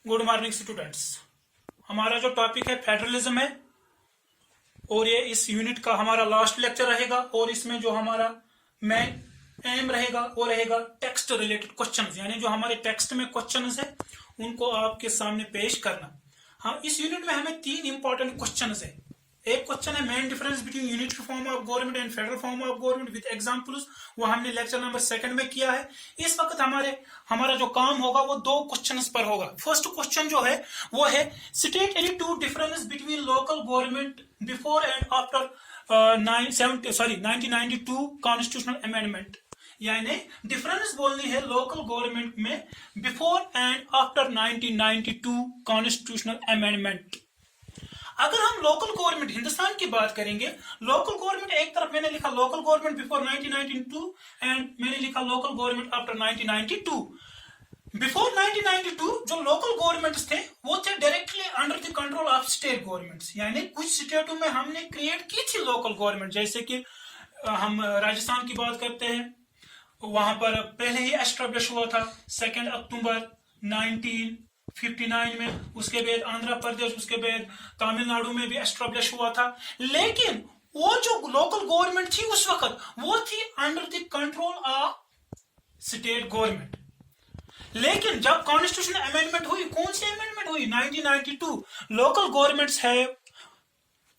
Good morning students. हमारा जो topic है फेडरलिज्म है और ये इस यूनिट का हमारा लास्ट लेक्चर रहेगा और इसमें जो हमारा मेन एम रहेगा वो रहेगा टेक्स्ट रिलेटेड क्वेश्चंस, यानी जो हमारे टेक्स्ट में क्वेश्चंस है उनको आपके सामने पेश करना। हाँ, इस यूनिट में हमें तीन इंपॉर्टेंट क्वेश्चंस है। एक क्वेश्चन है main difference between unitary form of government and federal form of government with examples, वो हमने लेक्चर नंबर 2 में किया है। इस वक्त हमारा जो काम होगा वो दो क्वेश्चंस पर होगा। फर्स्ट क्वेश्चन जो है वो है state any two difference between local government before and after 1992 constitutional amendment, यानी डिफरेंस बोलनी है लोकल गवर्नमेंट में before and after 1992 constitutional amendment. अगर हम लोकल गवर्नमेंट हिंदुस्तान की बात करेंगे, लोकल गवर्नमेंट एक तरफ मैंने लिखा लोकल गवर्नमेंट बिफोर 1992 एंड मैंने लिखा लोकल गवर्नमेंट आफ्टर 1992। बिफोर 1992 जो लोकल गवर्नमेंट्स थे वो थे directly under the control of state governments, यानी कुछ स्टेटों में हमने क्रिएट की थी लोकल गवर्नमेंट। जैसे कि हम राजस्थान की बात करते हैं, वहां पर पहले ही एस्टेब्लिश हुआ था 2 अक्टूबर 1959 में, उसके बाद आंध्र प्रदेश, उसके बाद तमिलनाडु में भी एस्टेब्लिश हुआ था। लेकिन वो जो लोकल गवर्नमेंट थी उस वक्त वो थी under the control of state government. लेकिन जब कॉन्स्टिट्यूशन अमेंडमेंट हुई, कौन सी अमेंडमेंट हुई? 1992। लोकल गवर्नमेंट्स है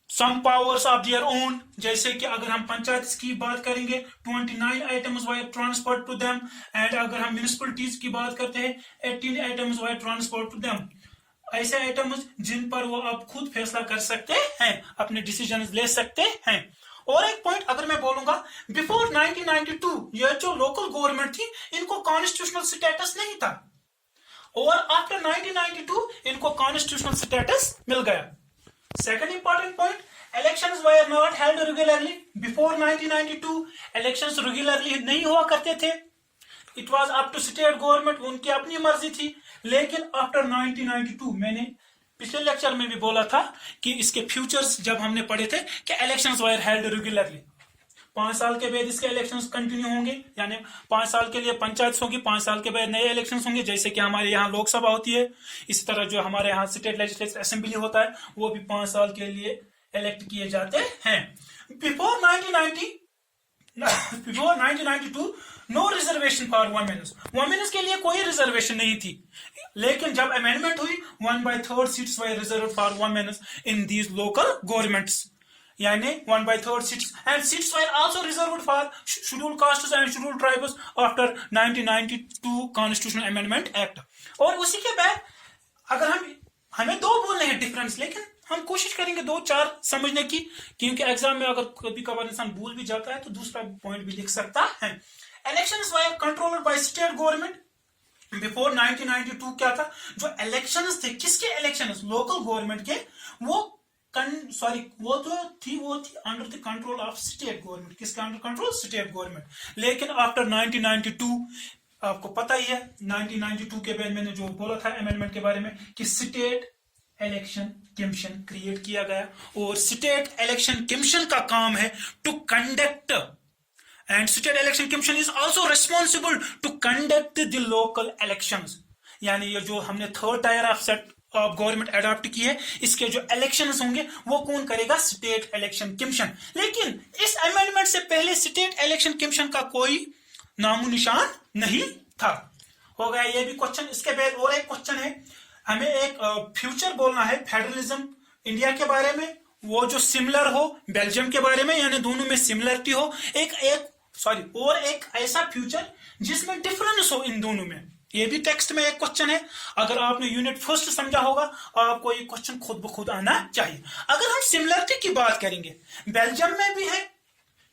some powers of their own, जैसे कि अगर हम पंचायत की बात करेंगे 29 items were transfer to them, and अगर हम म्युनिसिपलिटीज की बात करते हैं 18 items were transfer to them. ऐसे आइटम्स जिन पर वो आप खुद फैसला कर सकते हैं, अपने डिसीजन ले सकते हैं। और एक पॉइंट अगर मैं बोलूंगा, बिफोर 1992 ये जो लोकल गवर्नमेंट थी इनको कॉन्स्टिट्यूशनल स्टेटस नहीं था और आफ्टर 1992 इनको कॉन्स्टिट्यूशनल स्टेटस मिल गया। Second important point, elections were not held regularly before 1992. Elections regularly नहीं हुआ करते थे। It was up to state government, उनकी अपनी मर्जी थी। लेकिन after 1992 मैंने पिछले लेक्चर में भी बोला था कि इसके फ्यूचर्स जब हमने पढ़े थे कि elections were held regularly। 5 साल के बाद इसके इलेक्शंस कंटिन्यू होंगे, यानी 5 साल के लिए पंचायत होगी, 5 साल के बाद नए इलेक्शंस होंगे। जैसे कि हमारे यहाँ लोकसभा होती है, इसी तरह जो हमारे यहाँ स्टेट लेजिस्लेटिव असेंबली होता है वो भी 5 साल के लिए इलेक्ट किए जाते हैं। Before 1992 no reservation for womens के लिए कोई रिजर्वेशन नहीं थी। लेकिन जब अमेंडमेंट हुई 1/3 seats were reserved for womens in these local governments, यानी 1/3 seats, and seats were also reserved for scheduled castes and scheduled tribes after 1992 constitutional amendment act. और उसी के बाद अगर हमें दो बोलने हैं डिफरेंस, लेकिन हम कोशिश करेंगे 2-4 समझने की, क्योंकि एग्जाम में अगर कभी कभार इंसान भूल भी जाता है तो दूसरा पॉइंट भी लिख सकता है। Elections were controlled by state government. Before 1992 क्या था? जो इलेक्शंस थे, किसके इलेक्शंस? लोकल गवर्नमेंट के। वो थी under the control of state government. किसका अंडर कंट्रोल? State government. लेकिन आफ्टर 1992 आपको पता ही है, 1992 के बाद मैंने जो बोला था अमेंडमेंट के बारे में कि स्टेट इलेक्शन कमीशन क्रिएट किया गया और स्टेट इलेक्शन कमीशन का काम है to conduct, and state election commission is also responsible to conduct the local elections. यानी ये जो हमने 3rd tier of set of government adopt की है, इसके जो इलेक्शंस होंगे वो कौन करेगा? State election commission. लेकिन इस अमेंडमेंट से पहले स्टेट इलेक्शन कमीशन का कोई नामो निशान नहीं था। हो गया ये भी क्वेश्चन। इसके बाद और एक क्वेश्चन है, हमें एक फ्यूचर बोलना है फेडरलिज्म इंडिया के बारे में, वो जो सिमिलर हो बेल्जियम के बारे में, यानी दोनों में सिमिलरिटी हो। और एक ऐसा फ्यूचर जिसमें डिफरेंस हो इन दोनों में। ये भी टेक्स्ट में एक क्वेश्चन है। अगर आपने यूनिट फर्स्ट समझा होगा आपको ये क्वेश्चन खुद ब खुद आना चाहिए। अगर हम सिमिलरिटी की बात करेंगे, बेल्जियम में भी है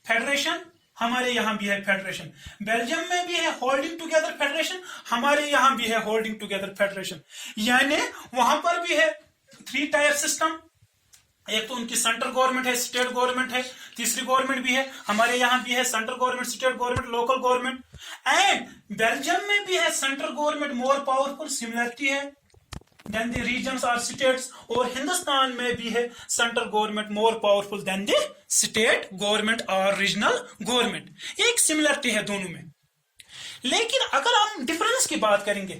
फेडरेशन, हमारे यहां भी है फेडरेशन। बेल्जियम में भी है होल्डिंग टुगेदर फेडरेशन, हमारे यहां भी है होल्डिंग टुगेदर फेडरेशन। यानी वहां पर भी है 3 टायर सिस्टम। एक तो उनकी सेंट्रल गवर्नमेंट है, स्टेट गवर्नमेंट है, तीसरी गवर्नमेंट भी है। हमारे यहां भी है central government, state government, local government. And Belgium में भी है central government more powerful, similarity है देन द रीजन्स और स्टेट्स। और हिंदुस्तान में भी है central government more powerful than the state government और रीजनल गवर्नमेंट। एक सिमिलरिटी है दोनों में। लेकिन अगर हम डिफरेंस की बात करेंगे,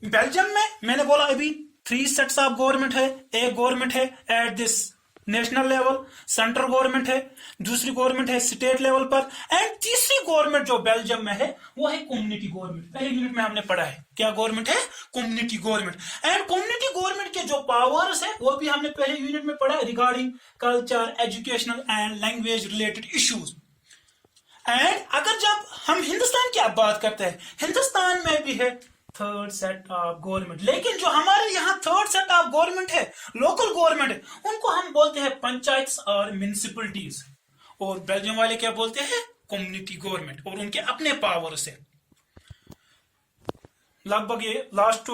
बेल्जियम में मैंने बोला अभी 3 सेट्स ऑफ गवर्नमेंट है। एक गवर्नमेंट है at this national level, central government है, दूसरी गवर्नमेंट है स्टेट लेवल पर, एंड तीसरी गवर्नमेंट जो बेल्जियम में है वो है कम्युनिटी गवर्नमेंट। पहले यूनिट में हमने पढ़ा है क्या गवर्नमेंट है, community government. And community government के जो पावर्स है वो भी हमने पहले यूनिट में पढ़ा है, regarding culture, educational and language related issues. And अगर जब हम हिंदुस्तान की बात करते हैं, हिंदुस्तान में भी है थर्ड सेट ऑफ गवर्नमेंट, लेकिन जो हमारे यहाँ थर्ड सेट ऑफ गवर्नमेंट है, लोकल गवर्नमेंट है, उनको हम बोलते हैं पंचायत और म्युनिसिपलिटीज। और बेल्जियम वाले क्या बोलते हैं, कम्युनिटी गवर्नमेंट, और उनके अपने पावर से। लगभग ये लास्ट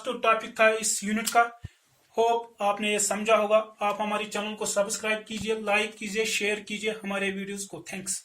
टॉपिक था इस यूनिट का। होप आपने ये समझा होगा। आप हमारे चैनल को सब्सक्राइब कीजिए, लाइक कीजिए, शेयर कीजिए हमारे वीडियोस को। थैंक्स।